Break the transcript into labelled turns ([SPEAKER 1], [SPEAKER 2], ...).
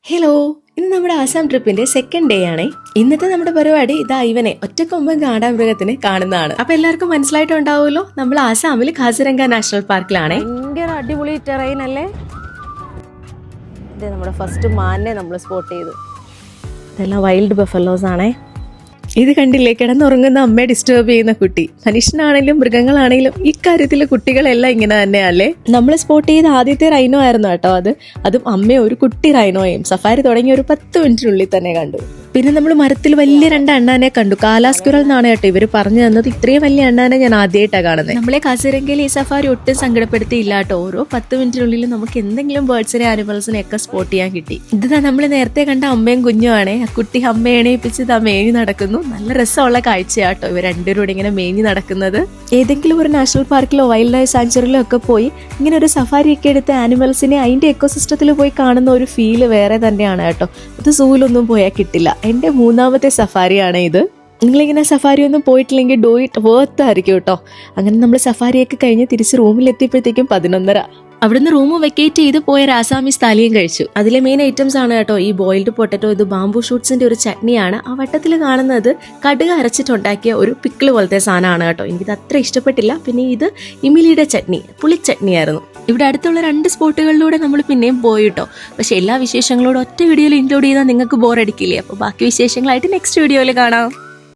[SPEAKER 1] Hello, ഇന്ന് നമ്മുടെ Assam ട്രിപ്പിന്റെ second day ആണ്. ഇന്നത്തെ നമ്മുടെ പരിപാടി ഇതാ ഇവനെ ഒറ്റക്കൊമ്പൻ കാണ്ടാമൃഗത്തിനെ കാണുന്നതാണ്. അപ്പൊ എല്ലാവർക്കും മനസ്സിലായിട്ടുണ്ടാവുമല്ലോ, നമ്മൾ ആസാമിൽ ഖാസിരംഗ നാഷണൽ പാർക്കിലാണ്. ഭയങ്കര അടിപൊളി ടെറൈൻ അല്ലേ. ഇത് നമ്മുടെ ഫസ്റ്റ് മാനിനെ നമ്മൾ സ്പോട്ട് ചെയ്തു. ഇതെല്ലാം വൈൽഡ് ബഫലോസ് ആണേ. ഇത് കണ്ടില്ലേ, കിടന്നുറങ്ങുന്ന അമ്മയെ ഡിസ്റ്റർബ് ചെയ്യുന്ന കുട്ടി. മനുഷ്യനാണെങ്കിലും മൃഗങ്ങളാണെങ്കിലും ഇക്കാര്യത്തിൽ കുട്ടികളെല്ലാം ഇങ്ങനെ തന്നെയല്ലേ. നമ്മൾ സ്പോട്ട് ചെയ്ത ആദ്യത്തെ റൈനോ ആയിരുന്നു കേട്ടോ അതും അമ്മയെ ഒരു കുട്ടി റൈനോയും സഫാരി തുടങ്ങി ഒരു 10 മിനിറ്റിനുള്ളിൽ തന്നെ കണ്ടു. പിന്നെ നമ്മൾ മരത്തിൽ വലിയ 2 അണ്ണാനെ കണ്ടു. കാലാസ്കുരൽ എന്നാണ് കേട്ടോ ഇവർ പറഞ്ഞു തന്നത്. ഇത്രയും വലിയ അണ്ണാനെ ഞാൻ ആദ്യമായിട്ടാണ് കാണുന്നത്. നമ്മളെ കാസിരംഗയിൽ ഈ സഫാരി ഒട്ടും സങ്കടപ്പെടുത്തിയില്ല കേട്ടോ. ഓരോ 10 മിനിറ്റിനുള്ളിൽ നമുക്ക് എന്തെങ്കിലും ബേർഡ്സിനെ ആനിമൽസിനെ ഒക്കെ സ്പോട്ട് ചെയ്യാൻ കിട്ടി. ഇതാ നമ്മൾ നേരത്തെ കണ്ട അമ്മയും കുഞ്ഞുമാണേ. ആ കുട്ടി അമ്മയെ എണീപ്പിച്ച് ഇതാ മേഞ്ഞു നടക്കുന്നു. നല്ല രസമുള്ള കാഴ്ചയാട്ടോ ഇവർ രണ്ടുപേരും ഇങ്ങനെ മേഞ്ഞു നടക്കുന്നത്. ഏതെങ്കിലും ഒരു നാഷണൽ പാർക്കിലോ വൈൽഡ് ലൈഫ് സാങ്ച്വറിലോ ഒക്കെ പോയി ഇങ്ങനെ ഒരു സഫാരി ഒക്കെ എടുത്ത് ആനിമൽസിനെ അതിന്റെ എക്കോസിസ്റ്റത്തിൽ പോയി കാണുന്ന ഒരു ഫീല് വേറെ തന്നെയാണ് കേട്ടോ. ഇത് സൂവിലൊന്നും പോയാൽ കിട്ടില്ല. എൻ്റെ 3ാമത്തെ സഫാരിയാണ് ഇത്. നിങ്ങളിങ്ങനെ സഫാരി ഒന്നും പോയിട്ടില്ലെങ്കിൽ ഡു ഇറ്റ് വർത്ത് ആയിരിക്കും കേട്ടോ. അങ്ങനെ നമ്മൾ സഫാരിയൊക്കെ കഴിഞ്ഞ് തിരിച്ച് റൂമിലെത്തിയപ്പോഴത്തേക്കും 11:30. അവിടുന്ന് റൂം വെക്കേറ്റ് ചെയ്ത് പോയ ആസാമീസ് താലിയും കഴിച്ചു. അതിലെ മെയിൻ ഐറ്റംസ് ആണ് കേട്ടോ ഈ ബോയിൽഡ് പൊട്ടറ്റോ. ഇത് ബാംബൂ ഷൂട്ട്സിന്റെ ഒരു ചട്നിയാണ്. ആ വട്ടത്തിൽ കാണുന്നത് കടുക് അരച്ചിട്ടുണ്ടാക്കിയ ഒരു പിക്കിള് പോലത്തെ സാധനമാണ് കേട്ടോ. എനിക്കിത് അത്ര ഇഷ്ടപ്പെട്ടില്ല. പിന്നെ ഇത് ഇമിലിയുടെ ചട്നി, പുളിച്ചട്നിയായിരുന്നു. ഇവിടെ അടുത്തുള്ള 2 സ്പോട്ടുകളിലൂടെ നമ്മൾ പിന്നെയും പോയി കേട്ടോ. പക്ഷെ എല്ലാ വിശേഷങ്ങളോടും ഒറ്റ വീഡിയോയിൽ ഇൻക്ലൂഡ് ചെയ്താൽ നിങ്ങൾക്ക് ബോറടിക്കില്ലേ. അപ്പോൾ ബാക്കി വിശേഷങ്ങളായിട്ട് നെക്സ്റ്റ് വീഡിയോയിൽ കാണാം.